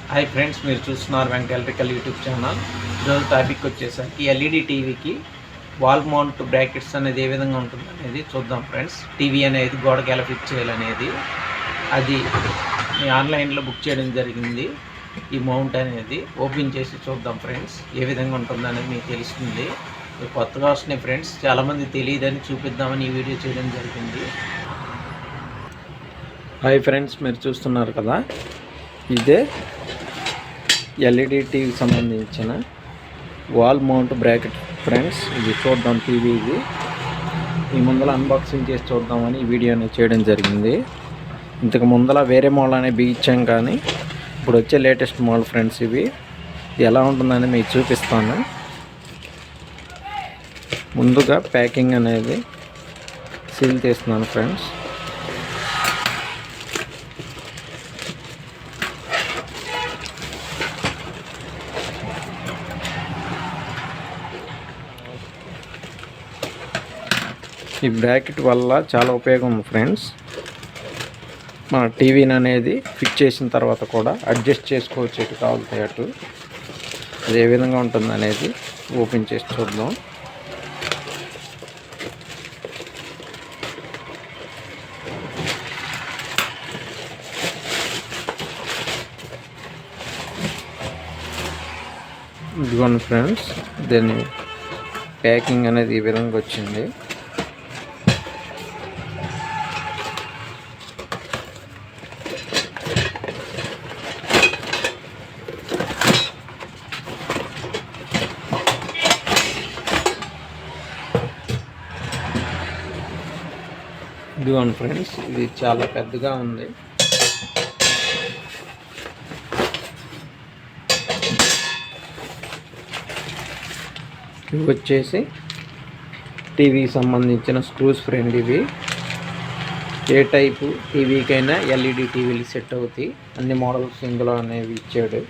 Hi friends, మీరు చూస్తున్నారు Venkat electrical YouTube channel. ఈరోజు టాపిక్ వచ్చేసరికి ఎల్ఈడి టీవీకి వాల్ మౌంట్ బ్రాకెట్స్ అనేది ఏ విధంగా ఉంటుంది అనేది చూద్దాం ఫ్రెండ్స్. టీవీ అనేది గోడకి ఎలా ఫిక్స్ చేయాలనేది అది ఆన్లైన్లో బుక్ చేయడం జరిగింది. ఈ మౌంట్ అనేది ఓపెన్ చేసి చూద్దాం ఫ్రెండ్స్, ఏ విధంగా ఉంటుంది అనేది మీకు తెలుస్తుంది. కొత్తగా వస్తున్నాయి ఫ్రెండ్స్, చాలామంది తెలియదని చూపిద్దామని ఈ వీడియో చేయడం జరిగింది. హాయ్ ఫ్రెండ్స్, మీరు చూస్తున్నారు కదా, ఇదే ఎల్ఈడి టీవీకి సంబంధించిన వాల్ మౌంట్ బ్రాకెట్ ఫ్రెండ్స్. ఇది చూద్దాం టీవీది. ఈ ముందర అన్బాక్సింగ్ చేసి చూద్దామని ఈ వీడియోని చేయడం జరిగింది. ఇంతకు ముందర వేరే మోడల్ అనేది బిగించాం, కానీ ఇప్పుడు వచ్చే లేటెస్ట్ మోడల్ ఫ్రెండ్స్. ఇవి ఎలా ఉంటుందని మీకు చూపిస్తాను. ముందుగా ప్యాకింగ్ అనేది సీల్ చేస్తున్నాను ఫ్రెండ్స్. ఈ బ్రాకెట్ వల్ల చాలా ఉపయోగం ఉంది ఫ్రెండ్స్. మన టీవీని అనేది ఫిక్స్ చేసిన తర్వాత కూడా అడ్జస్ట్ చేసుకోవచ్చు, ఎటు కావాలి అటు. అది ఏ విధంగా ఉంటుంది అనేది ఓపెన్ చేసి చూద్దాం. ఇదిగోండి ఫ్రెండ్స్, దీని ప్యాకింగ్ అనేది ఈ విధంగా వచ్చింది. ఇదిగోండి ఫ్రెండ్స్, ఇది చాలా పెద్దగా ఉంది. ఇవి వచ్చేసి టీవీకి సంబంధించిన స్క్రూస్ ఫ్రెండ్. ఇవి ఏ టైపు టీవీకైనా ఎల్ఈడి టీవీలు సెట్ అవుతాయి. అన్ని మోడల్స్ ఇందులో అనేవి ఇచ్చాడు.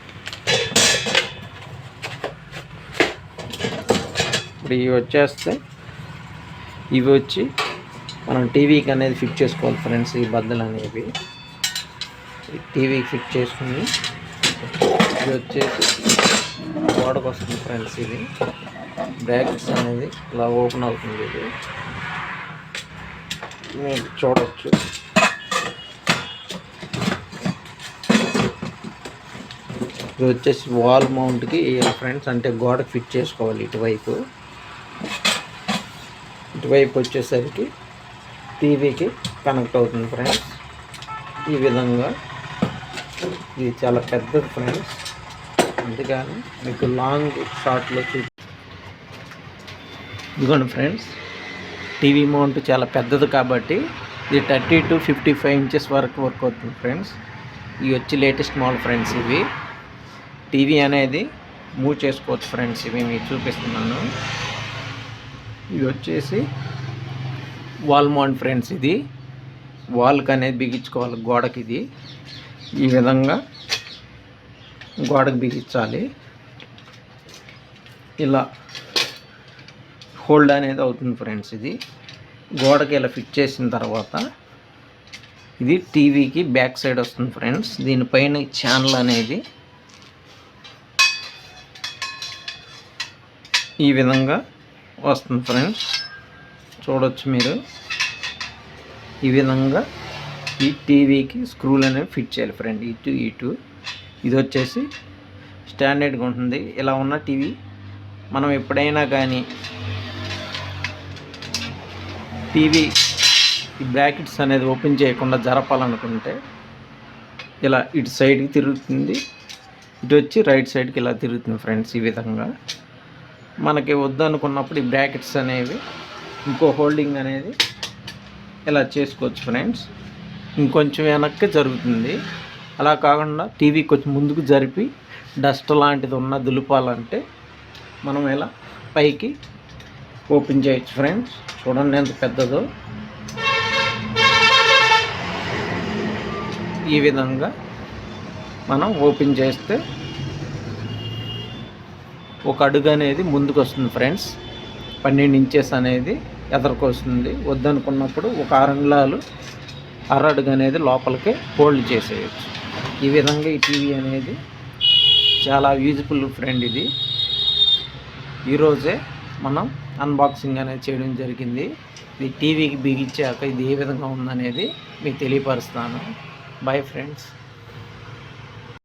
ఇప్పుడు ఇవి వచ్చేస్తే ఇవి వచ్చి మనం టీవీకి అనేది ఫిక్స్ చేసుకోవాలి ఫ్రెండ్స్. ఈ బద్దలు అనేవి టీవీకి ఫిక్స్ చేసుకుని ఇది వచ్చేసి గోడకు వస్తుంది ఫ్రెండ్స్. ఇది బ్రాకెట్స్ అనేది ఇలా ఓపెన్ అవుతుంది. ఇది మీరు చూడవచ్చు. ఇది వచ్చేసి వాల్ మౌంట్కి ఫ్రెండ్స్, అంటే గోడకు ఫిట్ చేసుకోవాలి. ఇటువైపు వచ్చేసరికి టీవీకి కనెక్ట్ అవుతుంది ఫ్రెండ్స్. ఈ విధంగా ఇది చాలా పెద్దది ఫ్రెండ్స్, అందుకని మీకు లాంగ్ షార్ట్లో ఇదిగోండి ఫ్రెండ్స్. టీవీ మౌంట్ చాలా పెద్దది కాబట్టి ఇది 30 to 55 ఇంచెస్ వరకు వర్క్ అవుతుంది ఫ్రెండ్స్. ఇవి వచ్చి లేటెస్ట్ మోడల్ ఫ్రెండ్స్. ఇవి టీవీ అనేది మూవ్ చేసుకోవచ్చు ఫ్రెండ్స్. ఇవి మీకు చూపిస్తున్నాను. ఇవి వచ్చేసి వాల్ మౌంట్ ఫ్రెండ్స్. ఇది వాల్కి అనేది బిగించుకోవాలి గోడకి. ఇది ఈ విధంగా గోడకు బిగించాలి. ఇలా హోల్డ్ అనేది అవుతుంది ఫ్రెండ్స్. ఇది గోడకి ఇలా ఫిట్ చేసిన తర్వాత ఇది టీవీకి బ్యాక్ సైడ్ వస్తుంది ఫ్రెండ్స్. దీనిపైన ఛానల్ అనేది ఈ విధంగా వస్తుంది ఫ్రెండ్స్. చూడవచ్చు మీరు. ఈ విధంగా ఈ టీవీకి స్క్రూలు అనేవి ఫిట్ చేయాలి ఫ్రెండ్, ఇటు. ఇది వచ్చేసి స్టాండర్డ్గా ఉంటుంది. ఇలా ఉన్న టీవీ మనం ఎప్పుడైనా కానీ టీవీ ఈ బ్రాకెట్స్ అనేది ఓపెన్ చేయకుండా జరపాలనుకుంటే ఇలా ఇటు సైడ్కి తిరుగుతుంది, ఇటు వచ్చి రైట్ సైడ్కి ఇలా తిరుగుతుంది ఫ్రెండ్స్. ఈ విధంగా మనకి వద్దనుకున్నప్పుడు ఈ బ్రాకెట్స్ అనేవి ఇంకో హోల్డింగ్ అనేది ఇలా చేసుకోవచ్చు ఫ్రెండ్స్. ఇంకొంచెం వెనక్కి జరుగుతుంది. అలా కాకుండా టీవీ కొంచెం ముందుకు జరిపి డస్ట్ లాంటిది ఉన్న దులుపాలంటే మనం ఇలా పైకి ఓపెన్ చేయొచ్చు ఫ్రెండ్స్. చూడండి ఎంత పెద్దదో. ఈ విధంగా మనం ఓపెన్ చేస్తే ఒక అడుగు అనేది ముందుకు వస్తుంది ఫ్రెండ్స్. 12 ఇంచెస్ అనేది ఎదరికి వస్తుంది. వద్దనుకున్నప్పుడు ఒక 6 అంగుళాలు అర అడుగు అనేది లోపలికి హోల్డ్ చేసేయచ్చు. ఈ విధంగా ఈ టీవీ అనేది చాలా యూజ్ఫుల్ ఫ్రెండ్ ఇది. ఈరోజే మనం అన్బాక్సింగ్ అనేది చేయడం జరిగింది. ఇది టీవీకి బిగించాక ఇది ఏ విధంగా ఉందనేది మీకు తెలియపరుస్తాను. Bye friends.